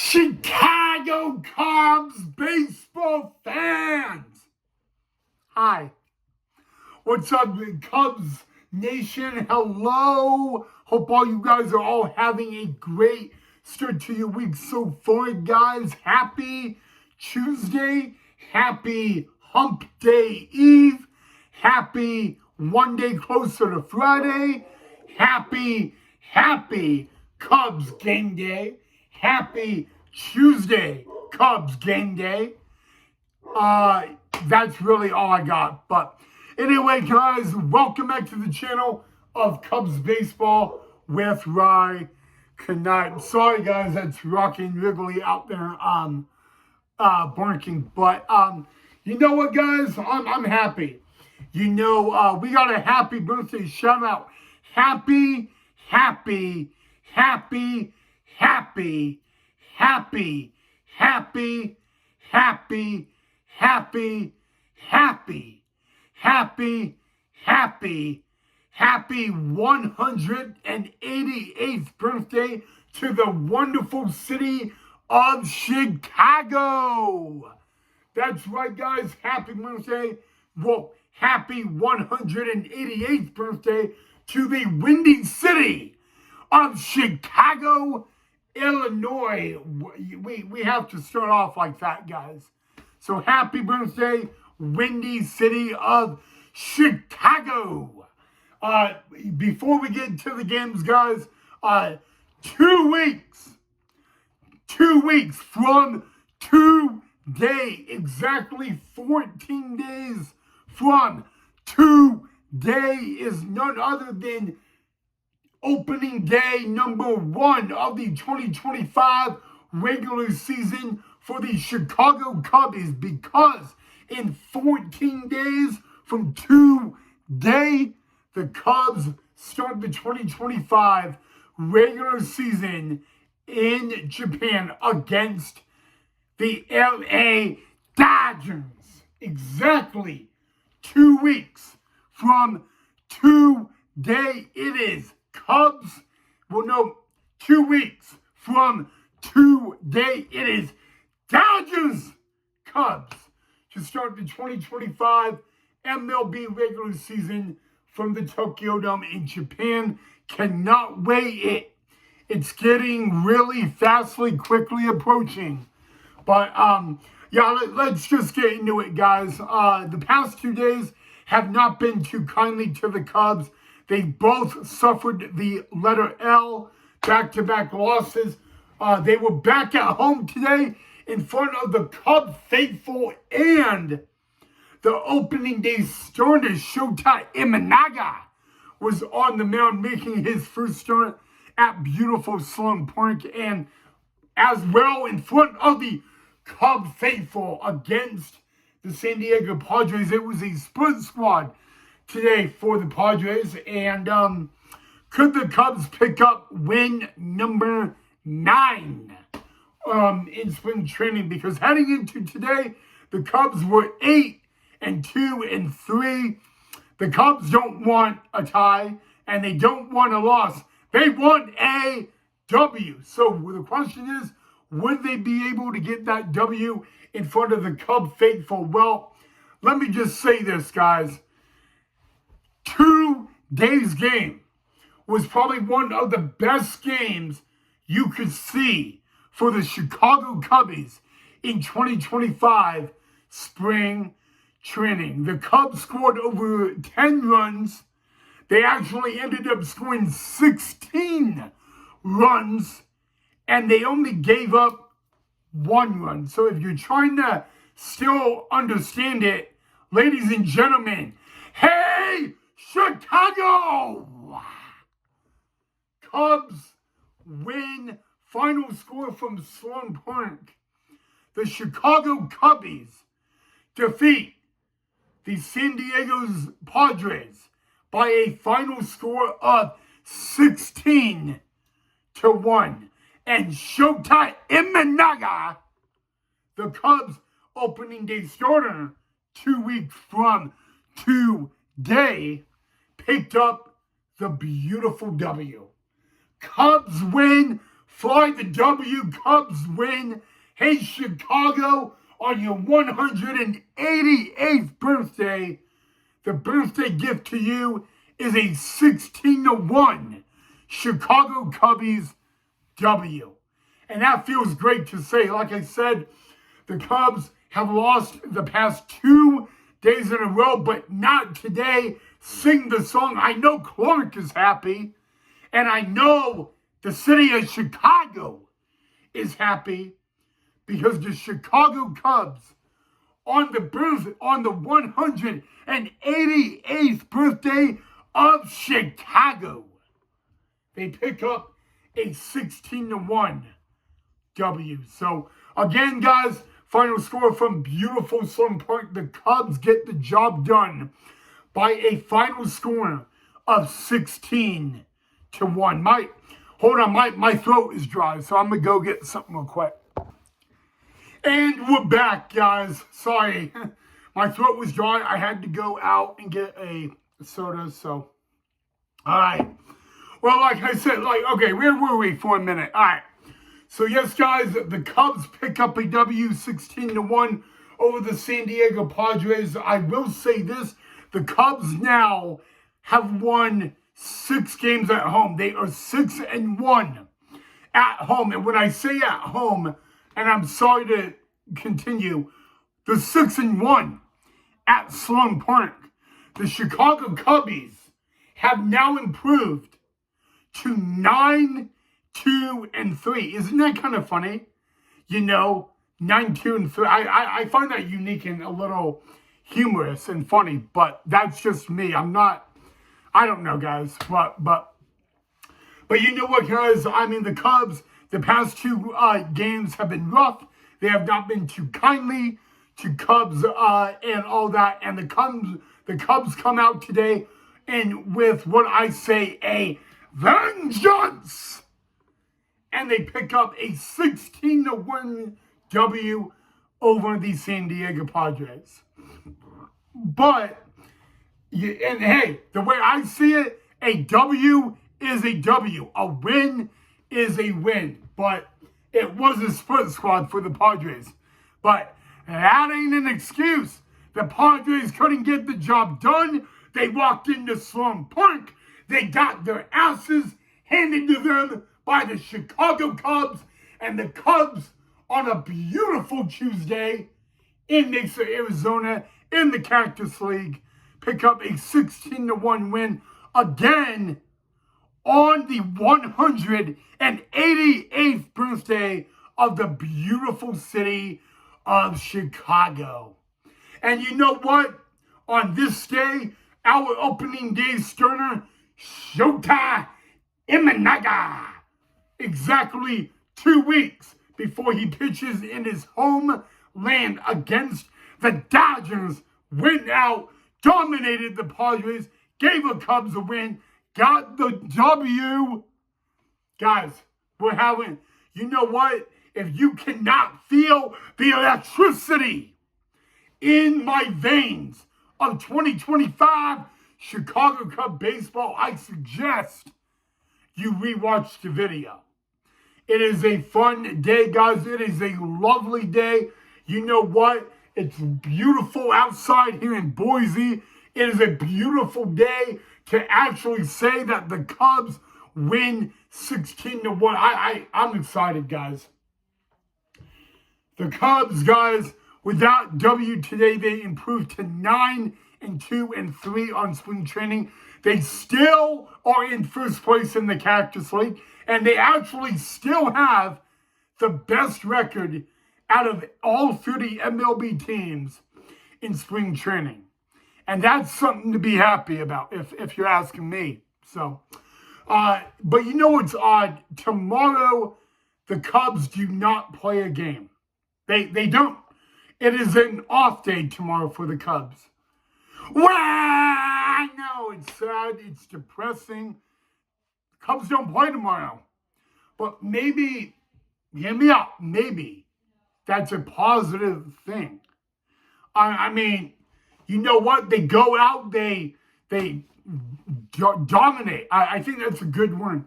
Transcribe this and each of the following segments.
Chicago Cubs baseball fans. Hi. What's up, Cubs Nation? Hello. Hope all you guys are all having a great start to your week so far, guys. Happy Tuesday. Happy Hump Day Eve. Happy one day closer to Friday. Happy Cubs game day. Happy Tuesday, Cubs game day. That's really all I got. But anyway, guys, welcome back to the channel of Cubs Baseball with Rye Knight. Sorry, guys, that's Rocky and Wrigley out there barking. But you know what, guys? I'm happy. You know, we got a happy birthday shout out. Happy happy 188th birthday to the wonderful city of Chicago. That's right, guys. Happy birthday. Well, happy 188th birthday to the Windy City of Chicago, Illinois. We have to start off like that, guys. So happy birthday, Windy City of Chicago. Before we get into the games, guys, 2 weeks from today, exactly 14 days from today is none other than opening day number 1 of the 2025 regular season for the Chicago Cubs, because in 14 days from today, the Cubs start the 2025 regular season in Japan against the LA Dodgers. Exactly 2 weeks from today it is. Cubs, well, no, 2 weeks from today it is Dodgers Cubs to start the 2025 MLB regular season from the Tokyo Dome in Japan. Cannot wait. It's getting really fastly, quickly approaching. But yeah, let's just get into it, guys. The past 2 days have not been too kindly to the Cubs. They both suffered the letter L, back-to-back losses. They were back at home today in front of the Cub faithful, and the opening day starter, Shota Imanaga, was on the mound making his first start at beautiful Sloan Park, and as well in front of the Cub faithful against the San Diego Padres. It was a split squad today for the Padres, and could the Cubs pick up win number 9 in spring training? Because heading into today, the Cubs were 8-2-3. The Cubs don't want a tie, and they don't want a loss. They want a W. So the question is, would they be able to get that W in front of the Cub faithful? Well, let me just say this, guys. Today's game was probably one of the best games you could see for the Chicago Cubbies in 2025 spring training. The Cubs scored over 10 runs. They actually ended up scoring 16 runs, and they only gave up 1 run. So if you're trying to still understand it, ladies and gentlemen, hey, Chicago! Cubs win. Final score from Sloan Park. The Chicago Cubbies defeat the San Diego's Padres by a final score of 16-1. And Shota Imanaga, the Cubs opening day starter 2 weeks from today, picked up the beautiful W. Cubs win Fly the W, Cubs win. Hey, Chicago, on your 188th birthday, the birthday gift to you is a 16-1 Chicago Cubbies W. And that feels great to say. Like I said, the Cubs have lost the past 2 days in a row, but not today. Sing the song. I know Clark is happy, and I know the city of Chicago is happy because the Chicago Cubs on the 188th birthday of Chicago, they pick up a 16-1 W. So again, guys, final score from beautiful Sloan Park. The Cubs get the job done by a final score of 16-1. My throat is dry, so I'm gonna go get something real quick. And we're back, guys. Sorry, my throat was dry. I had to go out and get a soda. So, all right. Well, like I said, okay, where were we for a minute? All right. So yes, guys, the Cubs pick up a W, 16-1 over the San Diego Padres. I will say this: the Cubs now have won 6 games at home. They are 6-1 at home. And when I say at home, and I'm sorry to continue, the 6-1 at Sloan Park, the Chicago Cubbies have now improved to 9-2-3. Isn't that kind of funny? 9-2-3. I find that unique and a little humorous and funny, but that's just me. I don't know, guys, but you know what, guys? I mean, the Cubs, the past 2 games have been rough. They have not been too kindly to Cubs and all that. And the Cubs come out today and with what I say, a vengeance. And they pick up a 16-1 W over the San Diego Padres. But, and hey, the way I see it, a W is a W. A win is a win. But it was a split squad for the Padres. But that ain't an excuse. The Padres couldn't get the job done. They walked into Sloan Park. They got their asses handed to them by the Chicago Cubs. And the Cubs, on a beautiful Tuesday in Mesa, Arizona, in the Cactus League, pick up a 16-1 win again on the 188th birthday of the beautiful city of Chicago. And you know what? On this day, our opening day starter, Shota Imanaga, exactly 2 weeks before he pitches in his homeland against the Dodgers, went out, dominated the Padres, gave the Cubs a win, got the W. Guys, we're having, you know what? If you cannot feel the electricity in my veins of 2025 Chicago Cub baseball, I suggest you rewatch the video. It is a fun day, guys. It is a lovely day. You know what? It's beautiful outside here in Boise. It is a beautiful day to actually say that the Cubs win 16-1. I'm excited, guys. The Cubs, guys, with that W today, they improved to 9-2-3 on spring training. They still are in first place in the Cactus League, and they actually still have the best record out of all 30 MLB teams in spring training. And that's something to be happy about, if you're asking me. So, but you know what's odd? Tomorrow, the Cubs do not play a game. They don't. It is an off day tomorrow for the Cubs. Well, I know it's sad. It's depressing. The Cubs don't play tomorrow. But maybe, hear me out, maybe that's a positive thing. I mean, you know what? They go out, they dominate. I think that's a good word.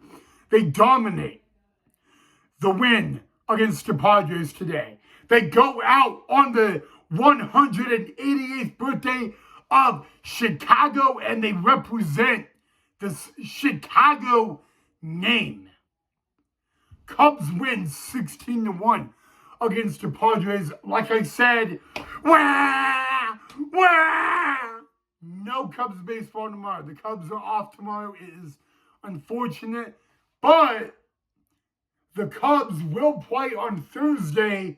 They dominate the win against the Padres today. They go out on the 188th birthday of Chicago, and they represent the Chicago name. Cubs win 16-1 against the Padres. Like I said, wah, wah. No Cubs baseball tomorrow. The Cubs are off tomorrow. It is unfortunate, but the Cubs will play on Thursday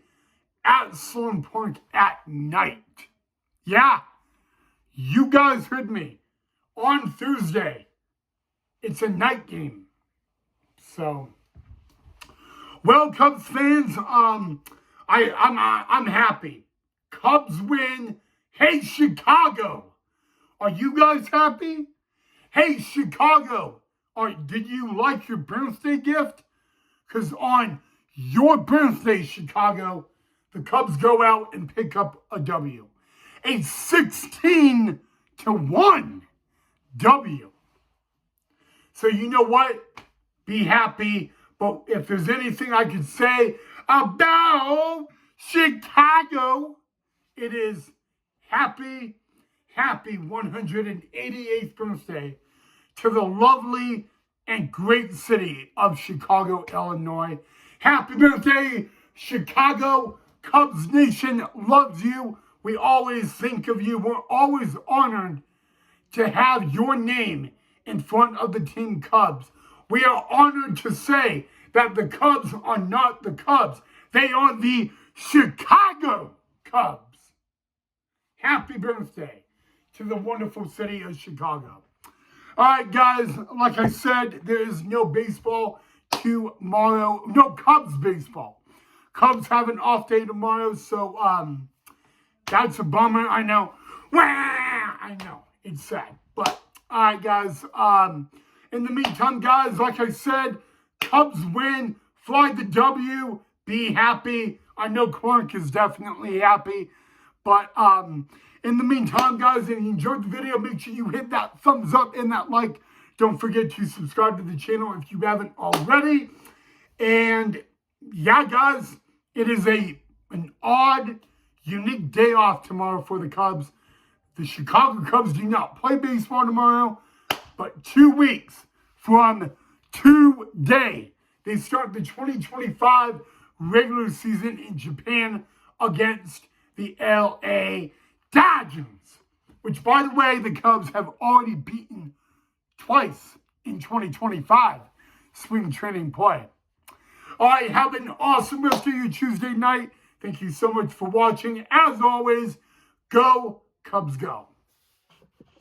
at Sloan Park at night. Yeah, you guys heard me. On Thursday, it's a night game. So, well, Cubs fans, I'm happy. Cubs win. Hey, Chicago, are you guys happy? Hey, Chicago, did you like your birthday gift? Because on your birthday, Chicago, the Cubs go out and pick up a W. A 16-1 W. So you know what? Be happy. But if there's anything I could say about Chicago, it is happy 188th birthday to the lovely and great city of Chicago, Illinois. Happy birthday, Chicago. Cubs Nation loves you. We always think of you. We're always honored to have your name in front of the team Cubs. We are honored to say that the Cubs are not the Cubs. They are the Chicago Cubs. Happy birthday to the wonderful city of Chicago. All right, guys, like I said, there is no baseball tomorrow. No Cubs baseball. Cubs have an off day tomorrow, so that's a bummer. I know. I know. It's sad. But, all right, guys. In the meantime, guys, like I said, Cubs win. Fly the W. Be happy. I know Clark is definitely happy. But in the meantime, guys, if you enjoyed the video, make sure you hit that thumbs up and that like. Don't forget to subscribe to the channel if you haven't already. And yeah, guys, it is an odd, unique day off tomorrow for the Cubs. The Chicago Cubs do not play baseball tomorrow, but 2 weeks from today, they start the 2025 regular season in Japan against the LA Dodgers, which, by the way, the Cubs have already beaten twice in 2025 spring training play. All right, have an awesome rest of your Tuesday night. Thank you so much for watching. As always, go Cubs go.